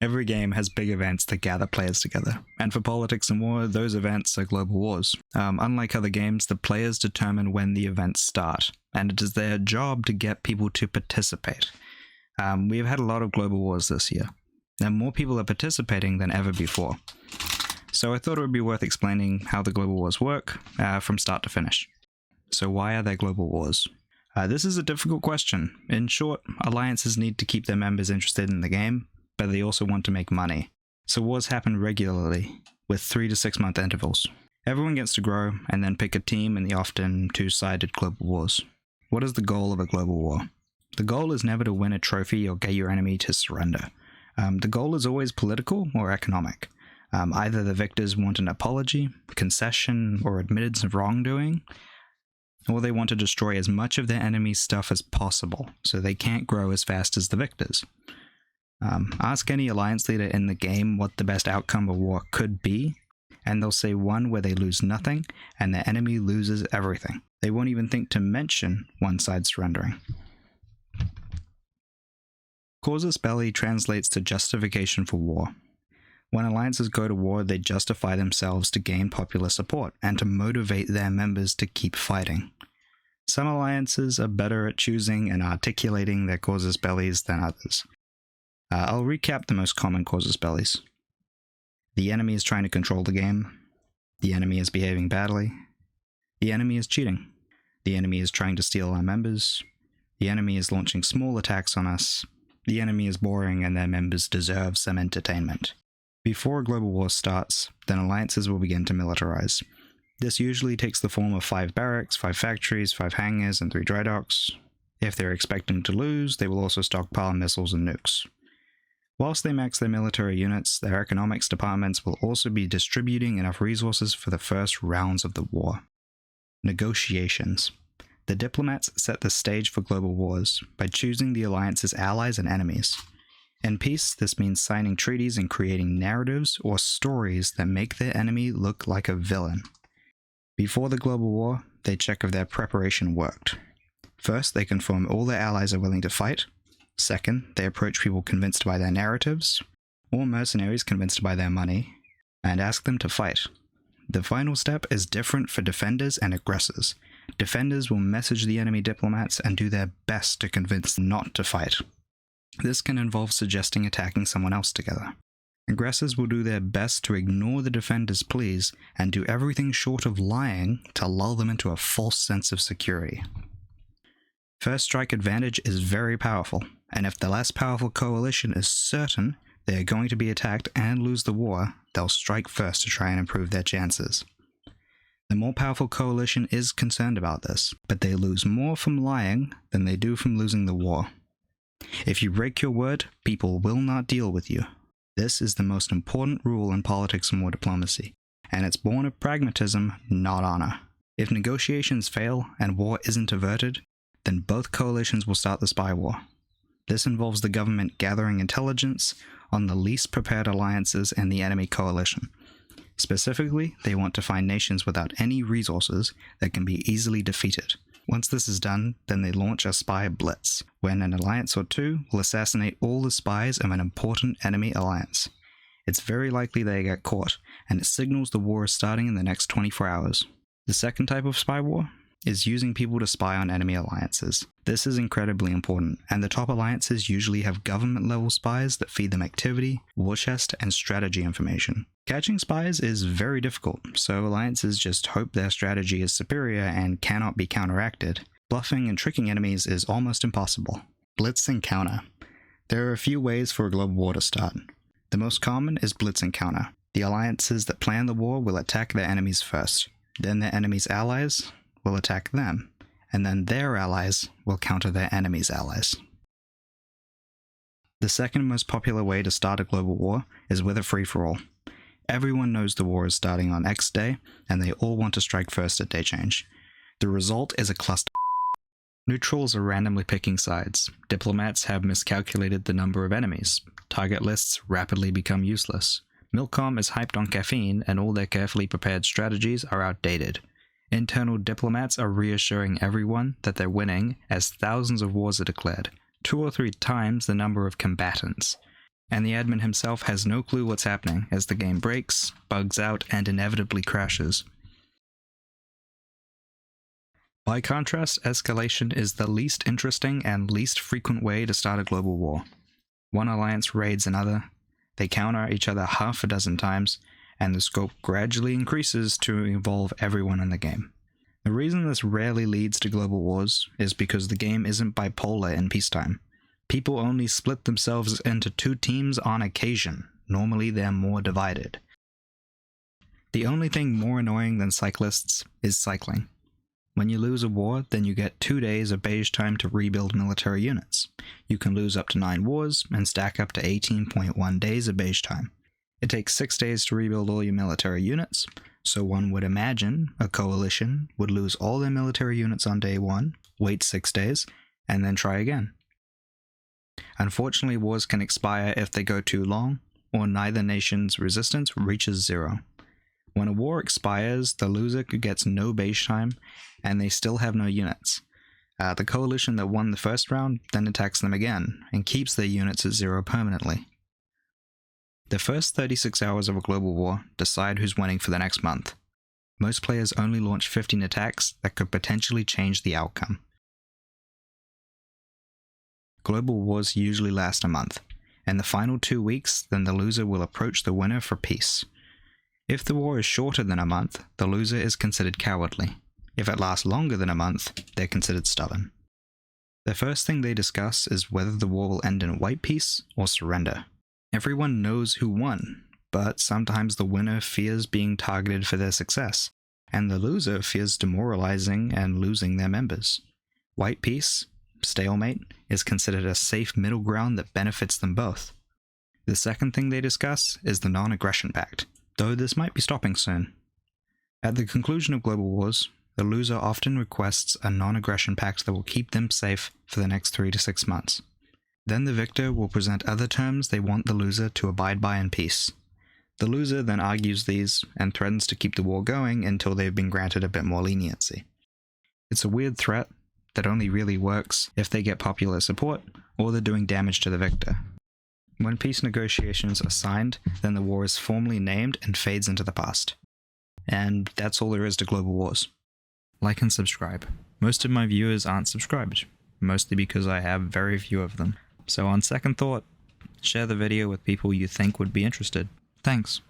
Every game has big events that gather players together, and for politics and war, those events are global wars. Unlike other games, the players determine when the events start, and it is their job to get people to participate. We have had a lot of global wars this year, and more people are participating than ever before. So I thought it would be worth explaining how the global wars work from start to finish. So why are there global wars? This is a difficult question. In short, alliances need to keep their members interested in the game, but they also want to make money. So wars happen regularly, with 3 to 6 month intervals. Everyone gets to grow, and then pick a team in the often two-sided global wars. What is the goal of a global war? The goal is never to win a trophy or get your enemy to surrender. The goal is always political or economic. Either the victors want an apology, concession, or admittance of wrongdoing, or they want to destroy as much of their enemy's stuff as possible, so they can't grow as fast as the victors. Ask any alliance leader in the game what the best outcome of war could be, and they'll say one where they lose nothing and their enemy loses everything. They won't even think to mention one side surrendering. Casus belli translates to justification for war. When alliances go to war, they justify themselves to gain popular support and to motivate their members to keep fighting. Some alliances are better at choosing and articulating their casus bellis than others. I'll recap the most common casus bellis. The enemy is trying to control the game. The enemy is behaving badly. The enemy is cheating. The enemy is trying to steal our members. The enemy is launching small attacks on us. The enemy is boring and their members deserve some entertainment. Before a global war starts, then alliances will begin to militarize. This usually takes the form of 5 barracks, 5 factories, 5 hangars, and 3 dry docks. If they're expecting to lose, they will also stockpile missiles and nukes. Whilst they max their military units, their economics departments will also be distributing enough resources for the first rounds of the war. Negotiations. The diplomats set the stage for global wars by choosing the alliance's allies and enemies. In peace, this means signing treaties and creating narratives or stories that make their enemy look like a villain. Before the global war, they check if their preparation worked. First, they confirm all their allies are willing to fight. Second, they approach people convinced by their narratives, or mercenaries convinced by their money, and ask them to fight. The final step is different for defenders and aggressors. Defenders will message the enemy diplomats and do their best to convince them not to fight. This can involve suggesting attacking someone else together. Aggressors will do their best to ignore the defenders' pleas and do everything short of lying to lull them into a false sense of security. First strike advantage is very powerful, and if the less powerful coalition is certain they are going to be attacked and lose the war, they'll strike first to try and improve their chances. The more powerful coalition is concerned about this, but they lose more from lying than they do from losing the war. If you break your word, people will not deal with you. This is the most important rule in politics and war diplomacy, and it's born of pragmatism, not honor. If negotiations fail and war isn't averted, then both coalitions will start the spy war. This involves the government gathering intelligence on the least prepared alliances in the enemy coalition. Specifically, they want to find nations without any resources that can be easily defeated. Once this is done, then they launch a spy blitz, when an alliance or two will assassinate all the spies of an important enemy alliance. It's very likely they get caught, and it signals the war is starting in the next 24 hours. The second type of spy war is using people to spy on enemy alliances. This is incredibly important, and the top alliances usually have government-level spies that feed them activity, war chest, and strategy information. Catching spies is very difficult, so alliances just hope their strategy is superior and cannot be counteracted. Bluffing and tricking enemies is almost impossible. Blitz and counter. There are a few ways for a global war to start. The most common is blitz and counter. The alliances that plan the war will attack their enemies first. Then their enemies' allies will attack them, and then their allies will counter their enemies' allies. The second most popular way to start a global war is with a free-for-all. Everyone knows the war is starting on X day, and they all want to strike first at day change. The result is a cluster. Neutrals are randomly picking sides. Diplomats have miscalculated the number of enemies. Target lists rapidly become useless. Milcom is hyped on caffeine, and all their carefully prepared strategies are outdated. Internal diplomats are reassuring everyone that they're winning as thousands of wars are declared, 2 or 3 times the number of combatants. and the admin himself has no clue what's happening as the game breaks, bugs out, and inevitably crashes. By contrast, escalation is the least interesting and least frequent way to start a global war. One alliance raids another, they counter each other half a dozen times, and the scope gradually increases to involve everyone in the game. The reason this rarely leads to global wars is because the game isn't bipolar in peacetime. People only split themselves into two teams on occasion. Normally they're more divided. The only thing more annoying than cyclists is cycling. When you lose a war, then you get 2 days of beige time to rebuild military units. You can lose up to 9 wars and stack up to 18.1 days of beige time. It takes 6 days to rebuild all your military units, so one would imagine a coalition would lose all their military units on day 1, wait 6 days, and then try again. Unfortunately, wars can expire if they go too long, or neither nation's resistance reaches 0. When a war expires, the loser gets no beige time, and they still have no units. The coalition that won the first round then attacks them again, and keeps their units at 0 permanently. The first 36 hours of a global war decide who's winning for the next month. Most players only launch 15 attacks that could potentially change the outcome. Global wars usually last a month, and the final 2 weeks, then the loser will approach the winner for peace. If the war is shorter than a month, the loser is considered cowardly. If it lasts longer than a month, they're considered stubborn. The first thing they discuss is whether the war will end in white peace or surrender. Everyone knows who won, but sometimes the winner fears being targeted for their success, and the loser fears demoralizing and losing their members. White peace, stalemate, is considered a safe middle ground that benefits them both. The second thing they discuss is the non-aggression pact, though this might be stopping soon. At the conclusion of global wars, the loser often requests a non-aggression pact that will keep them safe for the next 3 to 6 months. Then the victor will present other terms they want the loser to abide by in peace. The loser then argues these and threatens to keep the war going until they've been granted a bit more leniency. It's a weird threat that only really works if they get popular support or they're doing damage to the victor. When peace negotiations are signed, then the war is formally named and fades into the past. And that's all there is to global wars. Like and subscribe. Most of my viewers aren't subscribed, mostly because I have very few of them. So on second thought, share the video with people you think would be interested. Thanks.